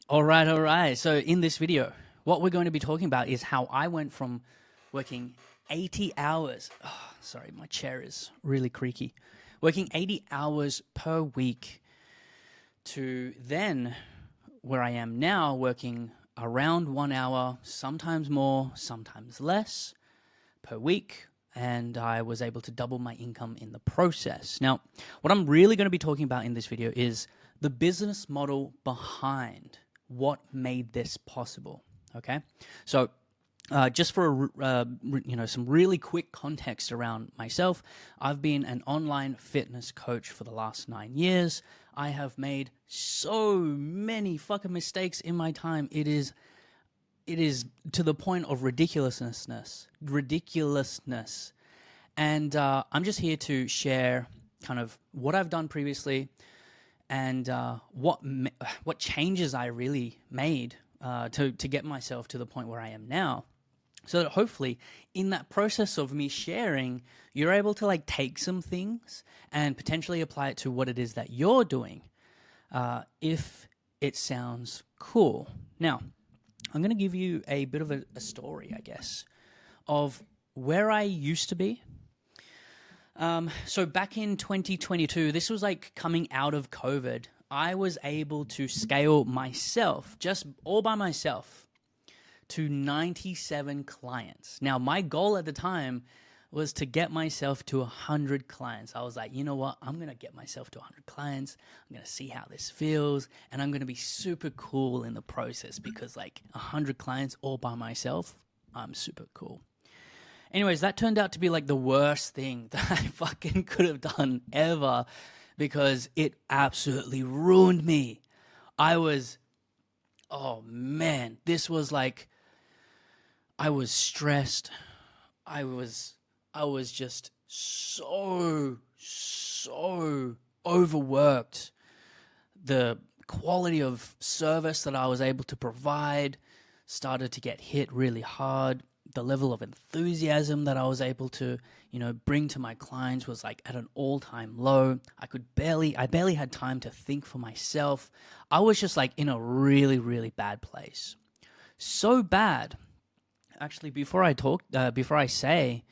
All right, all right. So in this video, what we're going to be talking about is how I went from working 80 hours. Oh, sorry, my chair is really creaky. Working 80 hours per week to then where I am now, working around 1 hour, sometimes more, sometimes less per week. And I was able to double my income in the process. Now, what I'm really going to be talking about in this video is the business model behind what made this possible. Okay, so just for some really quick context around myself, I've been an online fitness coach for the last 9 years. I have made so many fucking mistakes in my time. It is to the point of ridiculousness, and I'm just here to share kind of what I've done previously and what changes I really made to get myself to the point where I am now. So that hopefully in that process of me sharing, you're able to like take some things and potentially apply it to what it is that you're doing, if it sounds cool. Now, I'm going to give you a bit of a story, I guess, of where I used to be. So back in 2022, this was like coming out of COVID. I was able to scale myself, just all by myself, to 97 clients. Now, my goal at the time was to get myself to 100 clients. I was like, you know what? I'm going to get myself to 100 clients. I'm going to see how this feels. And I'm going to be super cool in the process because, like, 100 clients all by myself, I'm super cool. Anyways, that turned out to be like the worst thing that I fucking could have done ever because it absolutely ruined me. Oh man, this was like, I was stressed. I was I was just so overworked. The quality of service that I was able to provide started to get hit really hard. The level of enthusiasm that I was able to, bring to my clients was like at an all-time low. I barely had time to think for myself. I was just like in a really, really bad place. So bad. Actually, before I say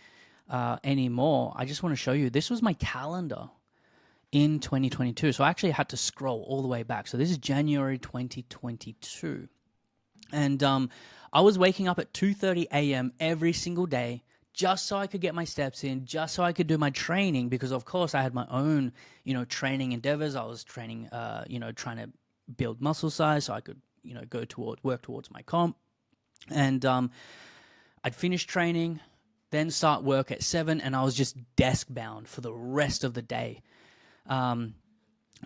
any more, I just want to show you. This was my calendar in 2022. So I actually had to scroll all the way back. So this is January 2022. And I was waking up at 2:30 a.m. every single day just so I could get my steps in, just so I could do my training because of course I had my own, training endeavors. I was training trying to build muscle size so I could, work towards my comp. And I'd finish training, then start work at 7 and I was just desk bound for the rest of the day.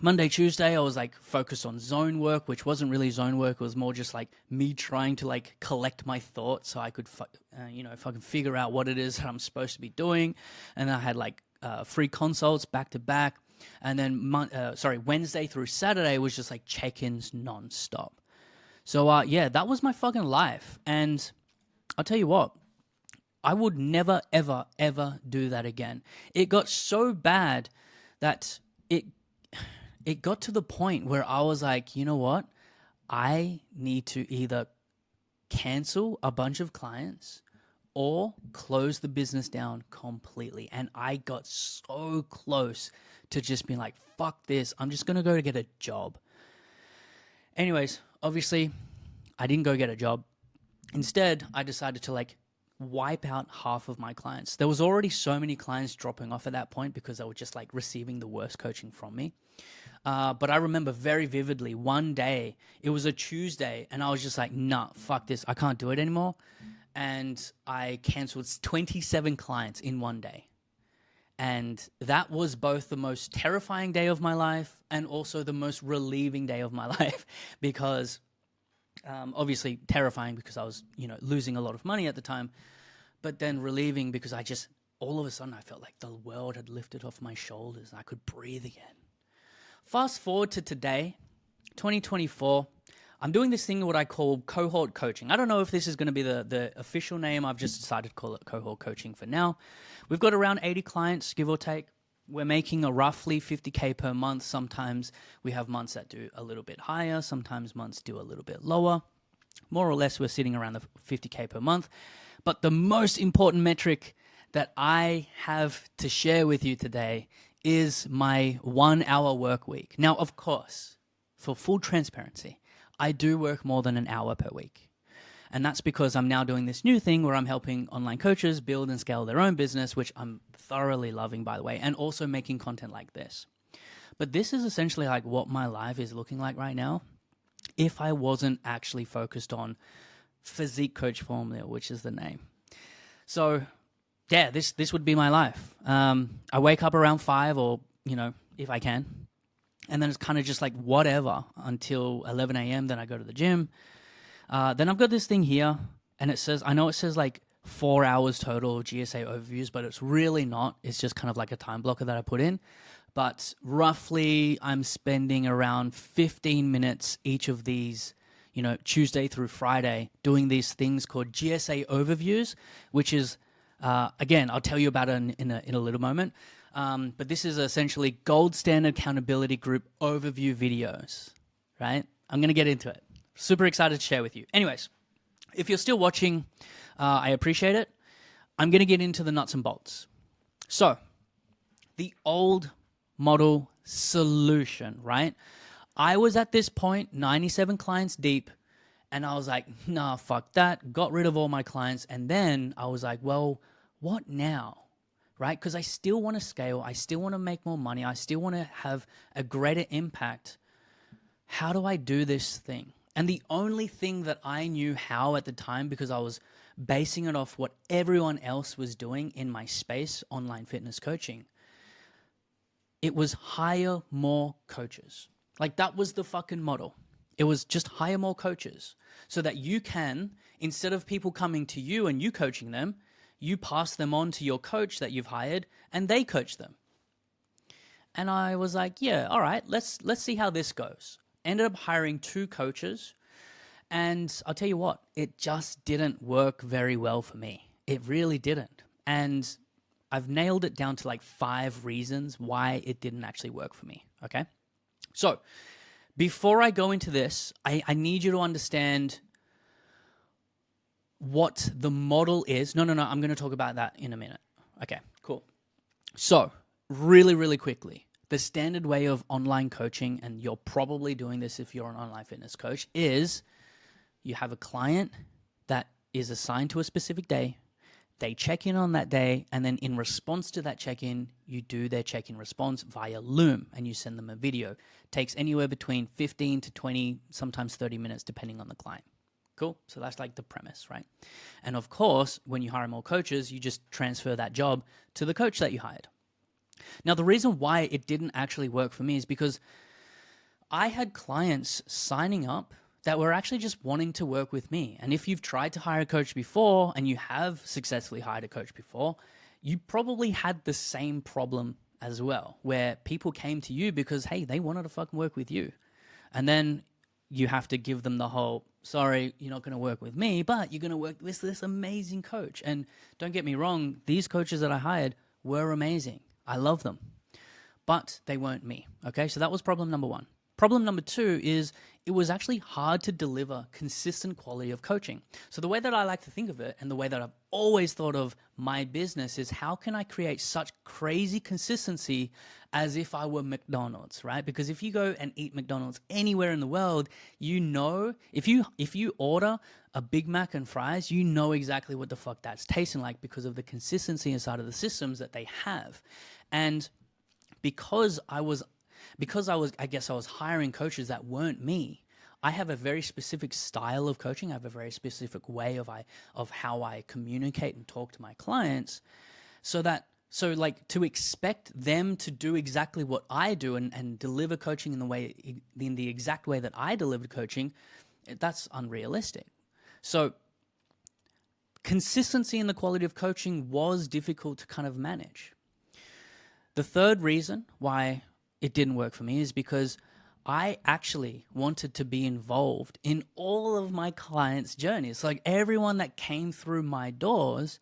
Monday, Tuesday, I was like focused on zone work, which wasn't really zone work. It was more just like me trying to like collect my thoughts so I could, fucking figure out what it is that I'm supposed to be doing. And I had like free consults back to back. And then, Wednesday through Saturday was just like check-ins nonstop. So, yeah, that was my fucking life. And I'll tell you what, I would never, ever, ever do that again. It got so bad that it got to the point where I was like, you know what? I need to either cancel a bunch of clients or close the business down completely. And I got so close to just being like, fuck this. I'm just going to go to get a job. Anyways, obviously, I didn't go get a job. Instead, I decided to like wipe out half of my clients. There was already so many clients dropping off at that point because they were just like receiving the worst coaching from me. But I remember very vividly one day, it was a Tuesday, and I was just like, nah, fuck this. I can't do it anymore. And I canceled 27 clients in one day. And that was both the most terrifying day of my life and also the most relieving day of my life because obviously terrifying because I was, losing a lot of money at the time, but then relieving because all of a sudden I felt like the world had lifted off my shoulders and I could breathe again. Fast forward to today, 2024. I'm doing this thing what I call cohort coaching. I don't know if this is going to be the official name. I've just decided to call it cohort coaching for now. We've got around 80 clients, give or take. we're making a roughly 50K per month. Sometimes we have months that do a little bit higher. Sometimes months do a little bit lower. More or less, we're sitting around the 50K per month. But the most important metric that I have to share with you today is my 1 hour work week. Now, of course, for full transparency, I do work more than an hour per week. And that's because I'm now doing this new thing where I'm helping online coaches build and scale their own business, which I'm thoroughly loving, by the way, and also making content like this. But this is essentially like what my life is looking like right now if I wasn't actually focused on Physique Coach Formula, which is the name. So yeah, this would be my life. I wake up around 5 or, if I can. And then it's kind of just like whatever until 11 a.m. Then I go to the gym. Then I've got this thing here, and I know it says like 4 hours total GSA overviews, but it's really not. It's just kind of like a time blocker that I put in. But roughly, I'm spending around 15 minutes each of these, Tuesday through Friday, doing these things called GSA overviews, which is, again, I'll tell you about it in a little moment. But this is essentially gold standard accountability group overview videos, right? I'm going to get into it. Super excited to share with you. Anyways, if you're still watching, I appreciate it. I'm going to get into the nuts and bolts. So, the old model solution, right? I was at this point 97 clients deep, and I was like, nah, fuck that. Got rid of all my clients. And then I was like, well, what now? Right? Because I still want to scale. I still want to make more money. I still want to have a greater impact. How do I do this thing? And the only thing that I knew how at the time, because I was basing it off what everyone else was doing in my space, online fitness coaching, it was hire more coaches. Like that was the fucking model. It was just hire more coaches so that you can, instead of people coming to you and you coaching them, you pass them on to your coach that you've hired and they coach them. And I was like, yeah, all right, let's see how this goes. Ended up hiring 2 coaches, and I'll tell you what, it just didn't work very well for me. It really didn't. And I've nailed it down to like 5 reasons why it didn't actually work for me, okay? So before I go into this, I need you to understand what the model is. No, I'm going to talk about that in a minute. Okay, cool. So really, really quickly, the standard way of online coaching, and you're probably doing this if you're an online fitness coach, is you have a client that is assigned to a specific day. They check in on that day, and then in response to that check-in, you do their check-in response via Loom, and you send them a video. It takes anywhere between 15 to 20, sometimes 30 minutes, depending on the client. Cool? So that's like the premise, right? And of course, when you hire more coaches, you just transfer that job to the coach that you hired. Now, the reason why it didn't actually work for me is because I had clients signing up that were actually just wanting to work with me. And if you've tried to hire a coach before and you have successfully hired a coach before, you probably had the same problem as well, where people came to you because, hey, they wanted to fucking work with you. And then you have to give them the whole, sorry, you're not going to work with me, but you're going to work with this amazing coach. And don't get me wrong, these coaches that I hired were amazing. I love them, but they weren't me. Okay, so that was problem number 1. Problem number 2 is it was actually hard to deliver consistent quality of coaching. So the way that I like to think of it, and the way that I've always thought of my business, is how can I create such crazy consistency as if I were McDonald's, right? Because if you go and eat McDonald's anywhere in the world, you know, if you order a Big Mac and fries, you know exactly what the fuck that's tasting like because of the consistency inside of the systems that they have. And because I guess I was hiring coaches that weren't me, I have a very specific style of coaching. I have a very specific way of how I communicate and talk to my clients, so to expect them to do exactly what I do and deliver coaching in the exact way that I delivered coaching, that's unrealistic. So consistency in the quality of coaching was difficult to kind of manage. The third reason why it didn't work for me is because I actually wanted to be involved in all of my clients' journeys. Like everyone that came through my doors,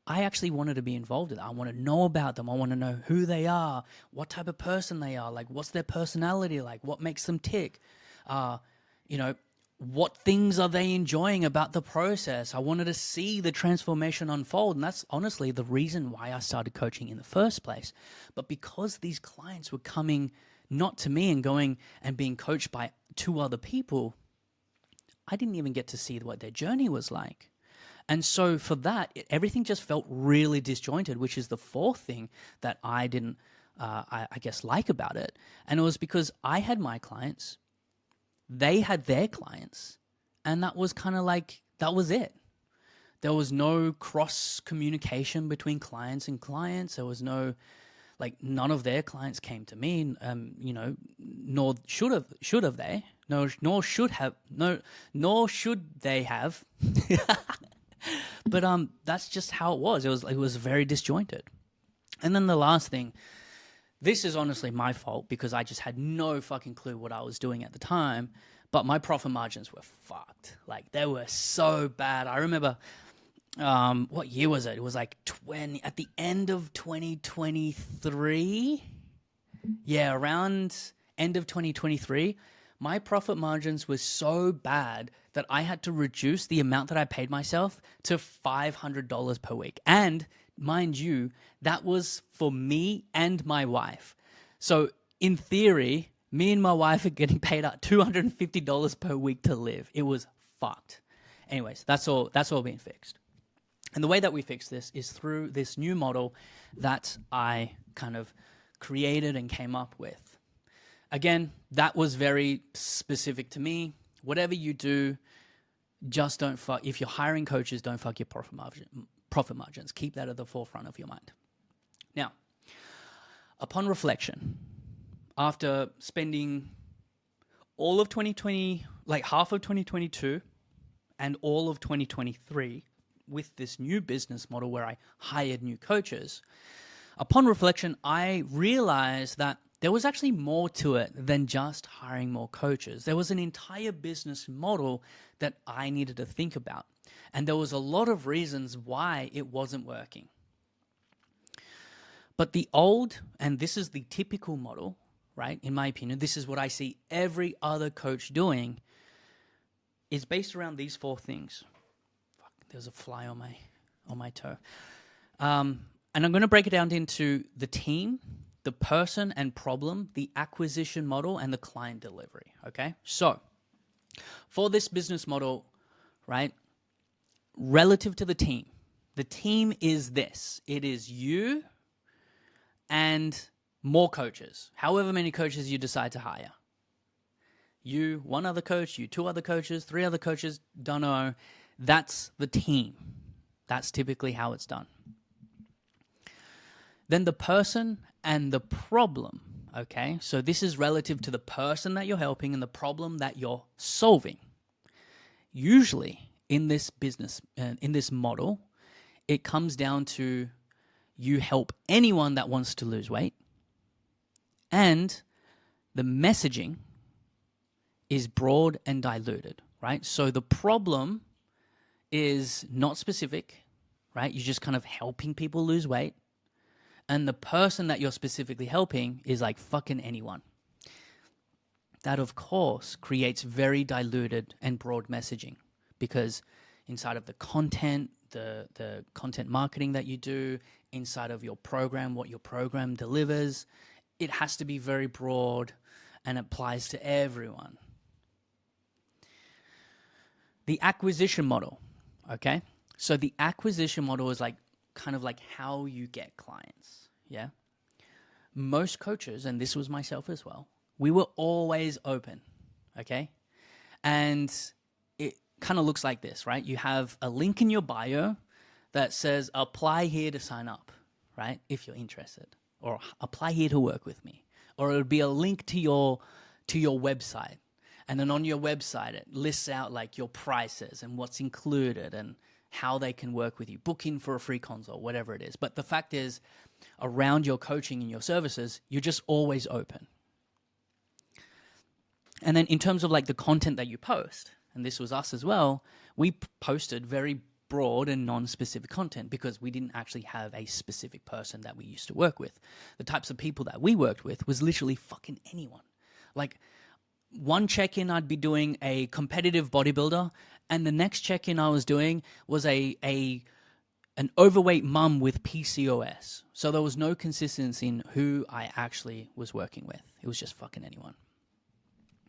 I actually wanted to be involved in it. I want to know about them. I want to know who they are, what type of person they are, like what's their personality like, what makes them tick, you know, what things are they enjoying about the process. I wanted to see the transformation unfold. And that's honestly the reason why I started coaching in the first place. But because these clients were coming not to me and going and being coached by 2 other people, I didn't even get to see what their journey was like. And so for that, everything just felt really disjointed, which is the 4th thing that I didn't, I guess, like about it. And it was because I had my clients, they had their clients, and that was kind of like, that was it. There was no cross communication between clients and clients. There was no, like, none of their clients came to me, you know, nor should have they, nor should they have. But that's just how it was. It was very disjointed. And then the last thing, this is honestly my fault because I just had no fucking clue what I was doing at the time, but my profit margins were fucked. Like, they were so bad. I remember, what year was it? It was like at the end of 2023. Yeah, around end of 2023, my profit margins were so bad that I had to reduce the amount that I paid myself to $500 per week. And mind you, that was for me and my wife. So in theory, me and my wife are getting paid out $250 per week to live. It was fucked. Anyways, that's all being fixed. And the way that we fix this is through this new model that I kind of created and came up with. Again, that was very specific to me. Whatever you do, just don't fuck. If you're hiring coaches, don't fuck your profit margins. Keep that at the forefront of your mind. Now, upon reflection, after spending all of 2020, like half of 2022 and all of 2023 with this new business model where I hired new coaches, upon reflection, I realized that there was actually more to it than just hiring more coaches. There was an entire business model that I needed to think about. And there was a lot of reasons why it wasn't working. But the old, and this is the typical model, right? In my opinion, this is what I see every other coach doing, is based around these 4 things. Fuck, there's a fly on my toe. And I'm going to break it down into the team, the person and problem, the acquisition model, and the client delivery, okay? So for this business model, right, relative to the team is this. It is you and more coaches, however many coaches you decide to hire. You, 1 other coach, you, 2 other coaches, 3 other coaches, don't know. That's the team. That's typically how it's done. Then the person and the problem, okay? So this is relative to the person that you're helping and the problem that you're solving. Usually in this business, in this model, it comes down to you help anyone that wants to lose weight, and the messaging is broad and diluted, right? So the problem is not specific, right? You're just kind of helping people lose weight. And the person that you're specifically helping is like fucking anyone. That, of course, creates very diluted and broad messaging, because inside of the content, the content marketing that you do, inside of your program, what your program delivers, it has to be very broad and applies to everyone. The acquisition model, okay? So the acquisition model is like kind of like how you get clients, yeah? Most coaches, and this was myself as well, we were always open, okay? And it kind of looks like this, right? You have a link in your bio that says, apply here to sign up, right? If you're interested, or apply here to work with me. Or it would be a link to your website. And then on your website, it lists out like your prices and what's included and how they can work with you, book in for a free consult, whatever it is. But the fact is, around your coaching and your services, you're just always open. And then in terms of like the content that you post, and this was us as well, we posted very broad and non-specific content because we didn't actually have a specific person that we used to work with. The types of people that we worked with was literally fucking anyone. Like, one check-in I'd be doing a competitive bodybuilder, and the next check-in I was doing was an overweight mum with PCOS. So there was no consistency in who I actually was working with. It was just fucking anyone.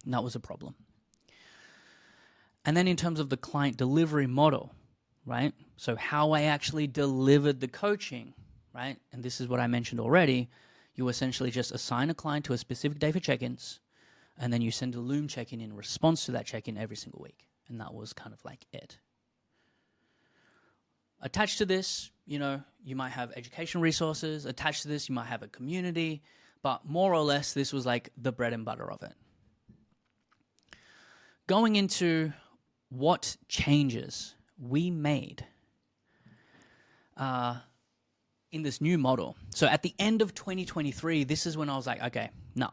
And that was a problem. And then in terms of the client delivery model, right? So how I actually delivered the coaching, right? And this is what I mentioned already. You essentially just assign a client to a specific day for check-ins, and then you send a Loom check-in in response to that check-in every single week. And that was kind of like it. Attached to this, you might have education resources. Attached to this, you might have a community. But more or less, this was like the bread and butter of it. Going into what changes we made in this new model. So at the end of 2023, this is when I was like, okay, no,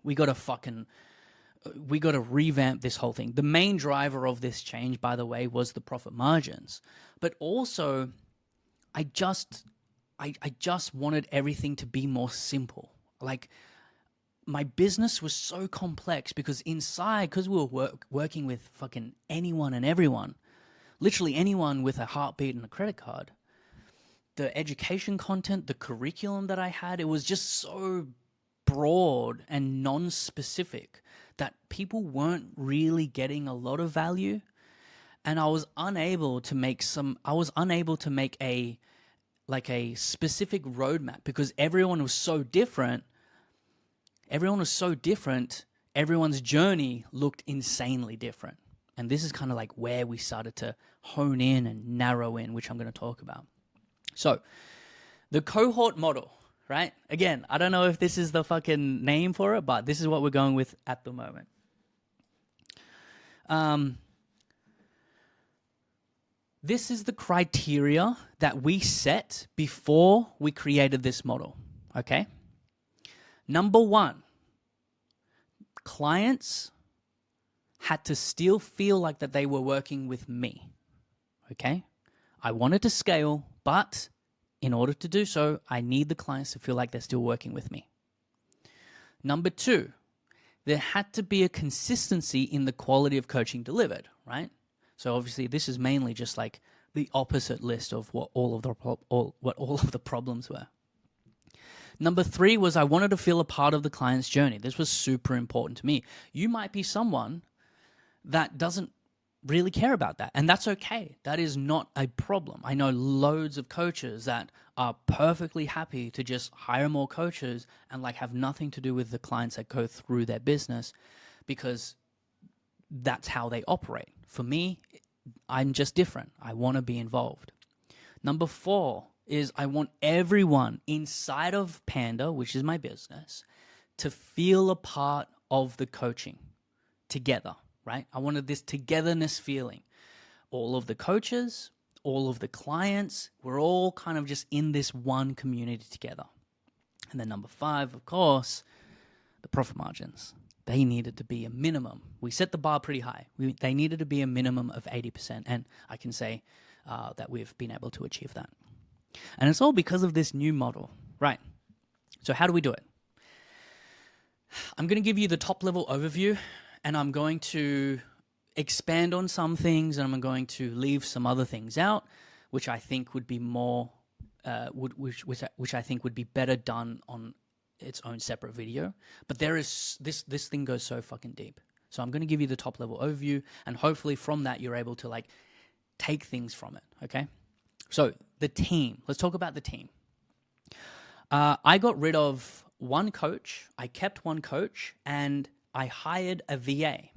we got to revamp this whole thing. The main driver of this change, by the way, was the profit margins. But also, I just wanted everything to be more simple. Like, my business was so complex because we were working with fucking anyone and everyone, literally anyone with a heartbeat and a credit card. The education content, the curriculum that I had, it was just so broad and non-specific that people weren't really getting a lot of value. And I was unable to make a specific roadmap because everyone was so different. Everyone's journey looked insanely different. And this is kind of like where we started to hone in and narrow in, which I'm going to talk about. So the cohort model, right? Again, I don't know if this is the fucking name for it, but this is what we're going with at the moment. This is the criteria that we set before we created this model, okay? Number one, clients had to still feel like that they were working with me, okay? I wanted to scale, but in order to do so, I need the clients to feel like they're still working with me. Number two, there had to be a consistency in the quality of coaching delivered, right? So obviously this is mainly just like the opposite list of what all of the problems were. Number three was I wanted to feel a part of the client's journey. This was super important to me. You might be someone that doesn't really care about that, and that's okay. That is not a problem. I know loads of coaches that are perfectly happy to just hire more coaches and like have nothing to do with the clients that go through their business because that's how they operate. For me, I'm just different. I want to be involved. Number four is I want everyone inside of Panda, which is my business, to feel a part of the coaching together, right? I wanted this togetherness feeling. All of the coaches, all of the clients, we're all kind of just in this one community together. And then number five, of course, the profit margins. They needed to be a minimum. We set the bar pretty high. They needed to be a minimum of 80%. And I can say that we've been able to achieve that. And it's all because of this new model, right? So how do we do it? I'm going to give you the top level overview, and I'm going to expand on some things, and I'm going to leave some other things out, which I think would be more, which I think would be better done on its own separate video. But there is this thing goes so fucking deep. So I'm going to give you the top level overview, and hopefully from that you're able to like take things from it. Okay. So the team. Let's talk about the team. I got rid of one coach. I kept one coach, and I hired a VA.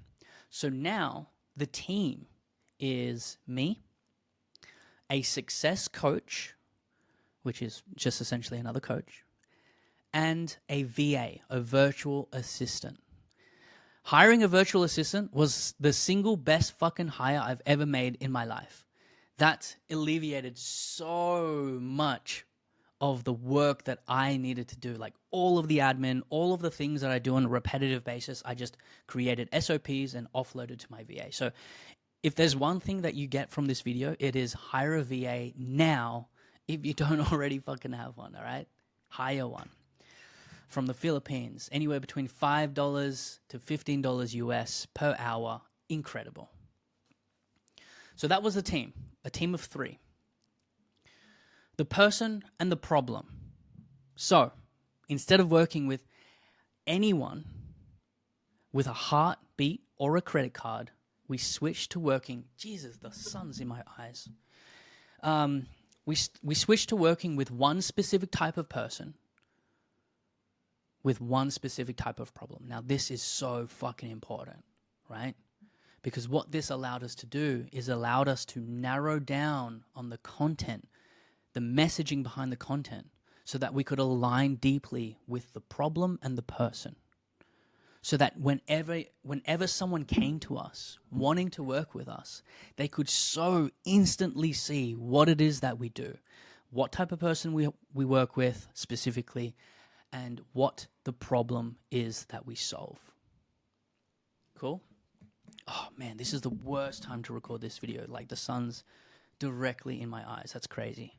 So now the team is me, a success coach, which is just essentially another coach, and a VA, a virtual assistant. Hiring a virtual assistant was the single best fucking hire I've ever made in my life. That alleviated so much of the work that I needed to do, like all of the admin, all of the things that I do on a repetitive basis. I just created SOPs and offloaded to my VA. So if there's one thing that you get from this video, it is hire a VA now if you don't already fucking have one, all right? Hire one. From the Philippines, anywhere between $5 to $15 US per hour. Incredible. So that was a team of 3. The person and the problem. So instead of working with anyone with a heartbeat or a credit card, we switched to working. Jesus, the sun's in my eyes. We switched to working with one specific type of person with one specific type of problem. Now, this is so fucking important, right? Because what this allowed us to do is allowed us to narrow down on the content, the messaging behind the content, so that we could align deeply with the problem and the person. So that whenever someone came to us wanting to work with us, they could so instantly see what it is that we do, what type of person we work with specifically, and what the problem is that we solve. Cool? Oh man, this is the worst time to record this video. Like the sun's directly in my eyes. That's crazy.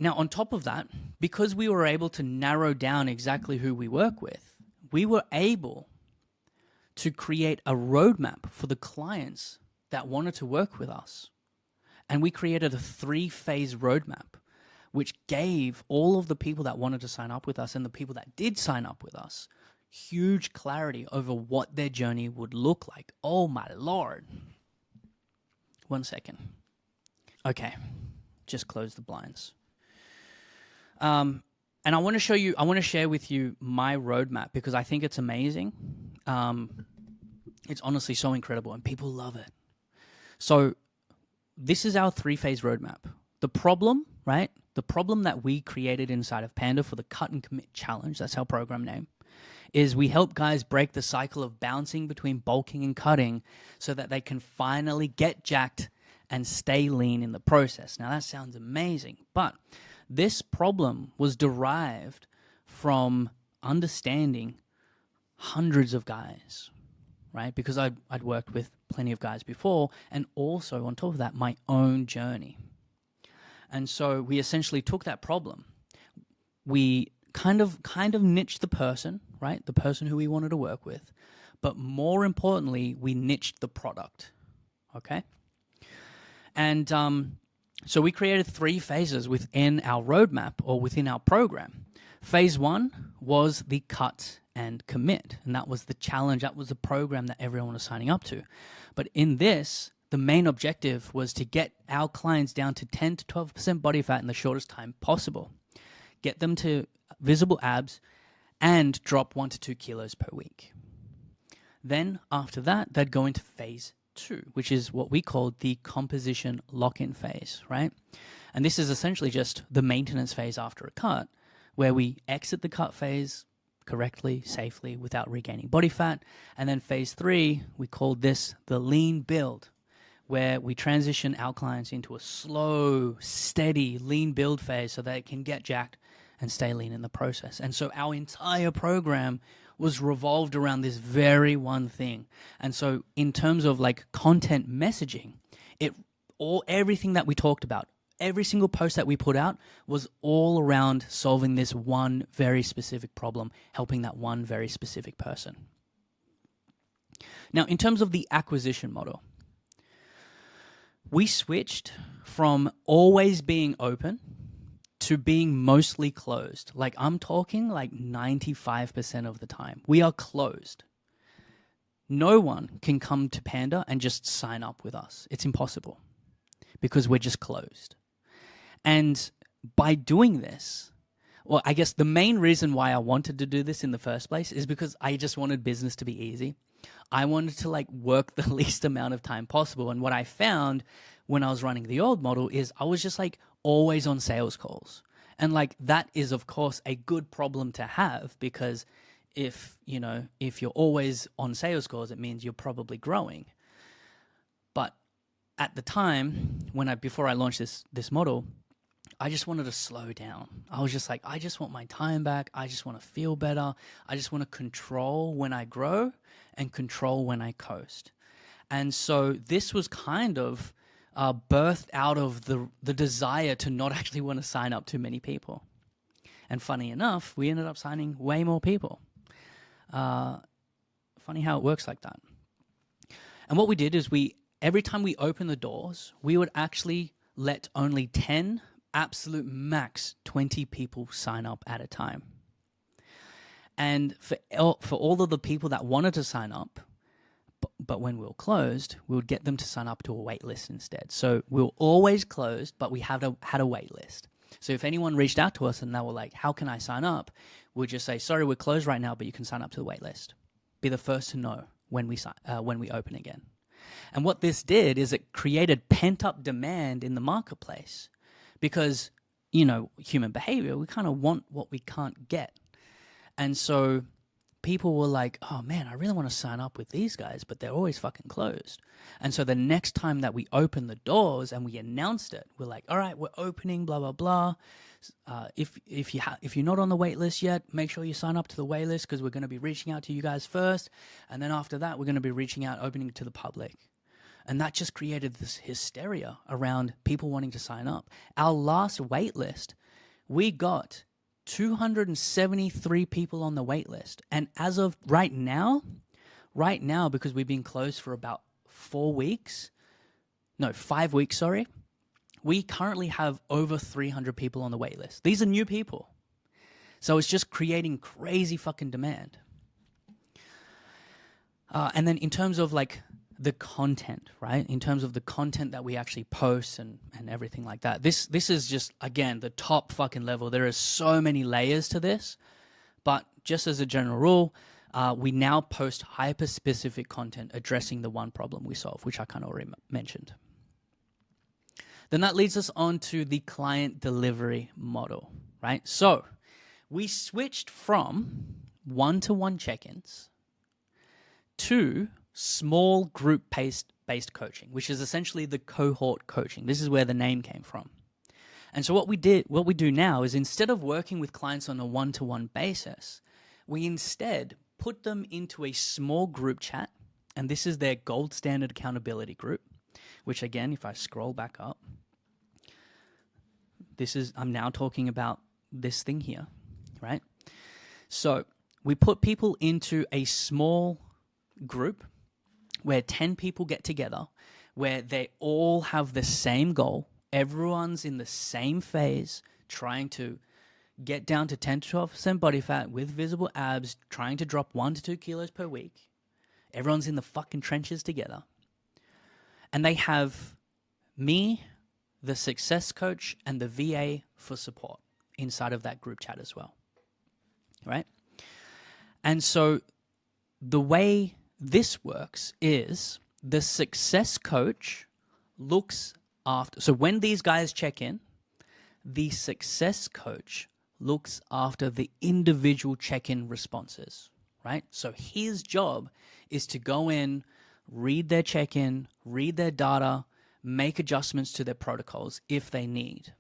Now, on top of that, because we were able to narrow down exactly who we work with, we were able to create a roadmap for the clients that wanted to work with us. And we created a 3-phase roadmap, which gave all of the people that wanted to sign up with us and the people that did sign up with us huge clarity over what their journey would look like. Oh my Lord. 1 second. Okay, just close the blinds. And I want to share with you my roadmap because I think it's amazing. It's honestly so incredible and people love it. So this is our 3-phase roadmap. The problem, right? The problem that we created inside of Panda for the Cut and Commit Challenge, that's our program name, is we help guys break the cycle of bouncing between bulking and cutting so that they can finally get jacked and stay lean in the process. Now that sounds amazing, but this problem was derived from understanding hundreds of guys, right? Because I'd worked with plenty of guys before, and also on top of that, my own journey. And so we essentially took that problem. We kind of niched the person, right? The person who we wanted to work with. But more importantly, we niched the product, okay? And so we created 3 phases within our roadmap or within our program. Phase 1 was the cut and commit, and that was the challenge. That was the program that everyone was signing up to. But in this, the main objective was to get our clients down to 10 to 12% body fat in the shortest time possible, get them to visible abs, and drop 1 to 2 kilos per week. Then after that, they'd go into phase 2, which is what we call the composition lock-in phase, right? And this is essentially just the maintenance phase after a cut, where we exit the cut phase correctly, safely, without regaining body fat. And then phase 3, we call this the lean build, where we transition our clients into a slow, steady, lean build phase so they can get jacked and stay lean in the process. And so our entire program was revolved around this very one thing. And so in terms of like content messaging, everything that we talked about, every single post that we put out was all around solving this one very specific problem, helping that one very specific person. Now, in terms of the acquisition model, we switched from always being open to being mostly closed. Like I'm talking like 95% of the time. We are closed. No one can come to Panda and just sign up with us. It's impossible because we're just closed. And by doing this, well, I guess the main reason why I wanted to do this in the first place is because I just wanted business to be easy. I wanted to like work the least amount of time possible. And what I found when I was running the old model is I was just like always on sales calls. And like that is of course a good problem to have because if you're always on sales calls, it means you're probably growing. But at the time before I launched this model, I just wanted to slow down. I was just like, I just want my time back. I just want to feel better. I just want to control when I grow and control when I coast. And so this was kind of birthed out of the desire to not actually want to sign up too many people. And funny enough, we ended up signing way more people. Funny how it works like that. And what we did is every time we opened the doors, we would actually let only 10, absolute max 20 people sign up at a time. And for all of the people that wanted to sign up, but when we were closed, we would get them to sign up to a wait list instead. So we were always closed, but we had a wait list. So if anyone reached out to us and they were like, how can I sign up? We'd just say, sorry, we're closed right now, but you can sign up to the wait list. Be the first to know when we open again. And what this did is it created pent-up demand in the marketplace because, human behavior, we kind of want what we can't get. And so people were like, oh man, I really want to sign up with these guys, but they're always fucking closed. And so the next time that we opened the doors and we announced it, we're like, all right, we're opening, blah, blah, blah. If you're not on the wait list yet, make sure you sign up to the wait list because we're going to be reaching out to you guys first. And then after that, we're going to be reaching out, opening to the public. And that just created this hysteria around people wanting to sign up. Our last wait list, we got 273 people on the wait list. And as of right now, because we've been closed for about 5 weeks, we currently have over 300 people on the wait list. These are new people. So it's just creating crazy fucking demand. And then in terms of like the content, right? In terms of the content that we actually post and everything like that. This is just, again, the top fucking level. There are so many layers to this, but just as a general rule, we now post hyper-specific content addressing the one problem we solve, which I kind of already mentioned. Then that leads us on to the client delivery model, right? So we switched from one-to-one check-ins to small group-based coaching, which is essentially the cohort coaching. This is where the name came from. And so what we do now is instead of working with clients on a one-to-one basis, we instead put them into a small group chat, and this is their gold standard accountability group, which again, if I scroll back up, I'm now talking about this thing here, right? So we put people into a small group where 10 people get together, where they all have the same goal. Everyone's in the same phase, trying to get down to 10 to 12% body fat with visible abs, trying to drop 1 to 2 kilos per week. Everyone's in the fucking trenches together. And they have me, the success coach, and the VA for support inside of that group chat as well, right? And so the way this works is the success coach looks after, so when these guys check in, the success coach looks after the individual check-in responses, right? So his job is to go in, read their check-in, read their data, make adjustments to their protocols if they need.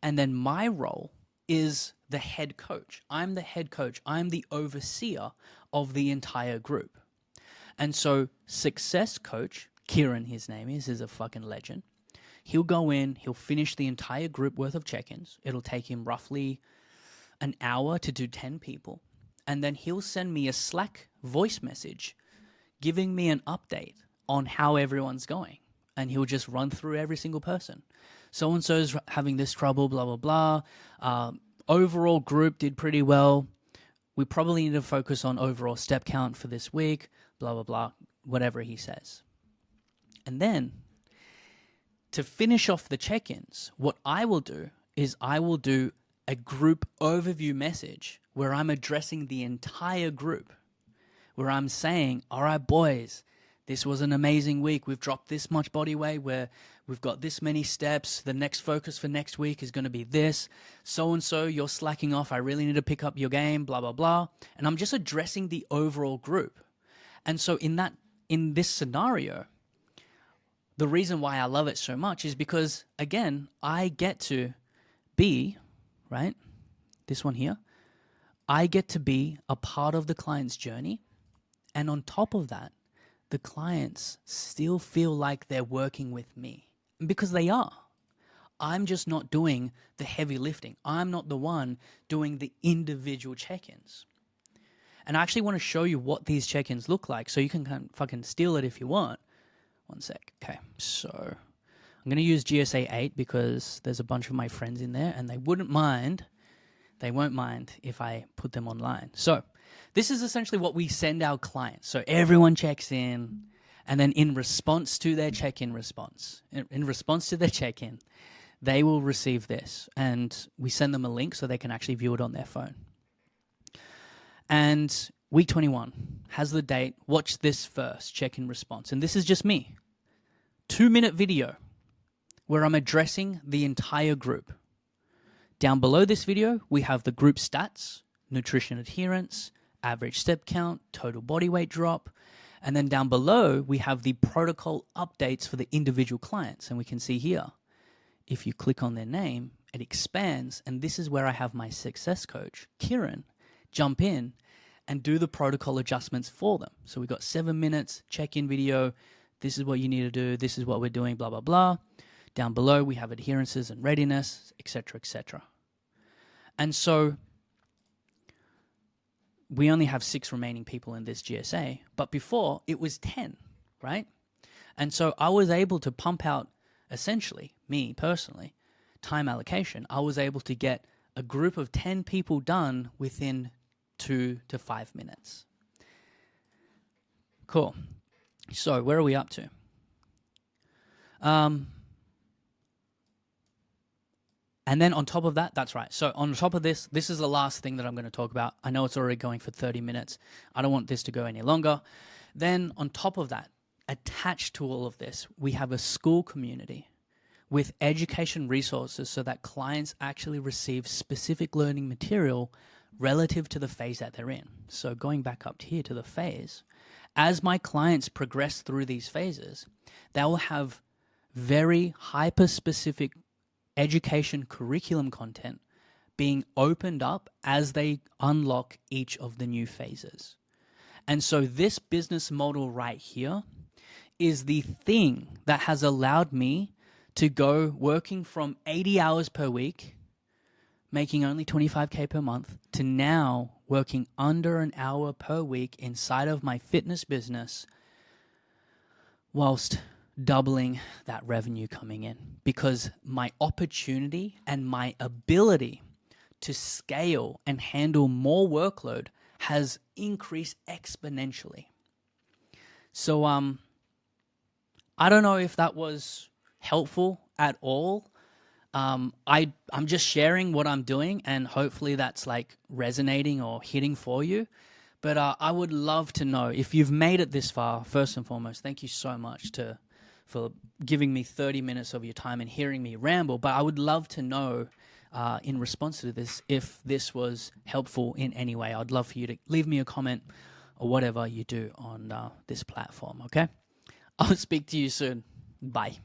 And then my role is the head coach. I'm the head coach. I'm the overseer of the entire group. And so success coach, Kieran his name is a fucking legend. He'll go in, he'll finish the entire group worth of check-ins. It'll take him roughly an hour to do 10 people. And then he'll send me a Slack voice message giving me an update on how everyone's going. And he'll just run through every single person. So-and-so's having this trouble, blah, blah, blah. Overall group did pretty well. We probably need to focus on overall step count for this week, blah, blah, blah, whatever he says. And then to finish off the check-ins, what I will do is I will do a group overview message where I'm addressing the entire group, where I'm saying, all right, boys, this was an amazing week. We've dropped this much body weight. We've got this many steps. The next focus for next week is going to be this. So-and-so, you're slacking off. I really need to pick up your game, blah, blah, blah. And I'm just addressing the overall group. And so in this scenario, the reason why I love it so much is because, again, I get to be, right, this one here, I get to be a part of the client's journey. And on top of that, the clients still feel like they're working with me, because they are. I'm just not doing the heavy lifting. I'm not the one doing the individual check-ins. And I actually want to show you what these check-ins look like so you can kind of fucking steal it if you want. One sec. Okay, so I'm going to use GSA 8 because there's a bunch of my friends in there and they won't mind if I put them online. So this is essentially what we send our clients. So everyone checks in, and then in response to their check-in they will receive this, and we send them a link so they can actually view it on their phone. And week 21 has the date. Watch this first, check-in response. And this is just me. 2-minute video where I'm addressing the entire group. Down below this video, we have the group stats, nutrition adherence, average step count, total body weight drop. And then down below, we have the protocol updates for the individual clients. And we can see here, if you click on their name, it expands. And this is where I have my success coach, Kieran, jump in and do the protocol adjustments for them. So we got 7 minutes, check-in video. This is what you need to do. This is what we're doing, blah, blah, blah. Down below, we have adherences and readiness, etc., etc. And so we only have 6 remaining people in this GSA, but before it was 10, right? And so I was able to pump out, essentially, me personally, time allocation. I was able to get a group of 10 people done within 2 to 5 minutes. Cool. So where are we up to? And then on top of that, that's right. So on top of this, this is the last thing that I'm going to talk about. I know it's already going for 30 minutes. I don't want this to go any longer. Then on top of that, attached to all of this, we have a school community with education resources so that clients actually receive specific learning material relative to the phase that they're in. So going back up here to the phase, as my clients progress through these phases, they will have very hyper-specific education curriculum content being opened up as they unlock each of the new phases. And so this business model right here is the thing that has allowed me to go working from 80 hours per week, making only 25K per month, to now working under an hour per week inside of my fitness business whilst doubling that revenue coming in, because my opportunity and my ability to scale and handle more workload has increased exponentially. So I don't know if that was helpful at all. I'm just sharing what I'm doing, and hopefully that's like resonating or hitting for you. But I would love to know if you've made it this far. First and foremost, thank you so much for giving me 30 minutes of your time and hearing me ramble. But I would love to know in response to this if this was helpful in any way. I'd love for you to leave me a comment or whatever you do on this platform, okay? I'll speak to you soon. Bye.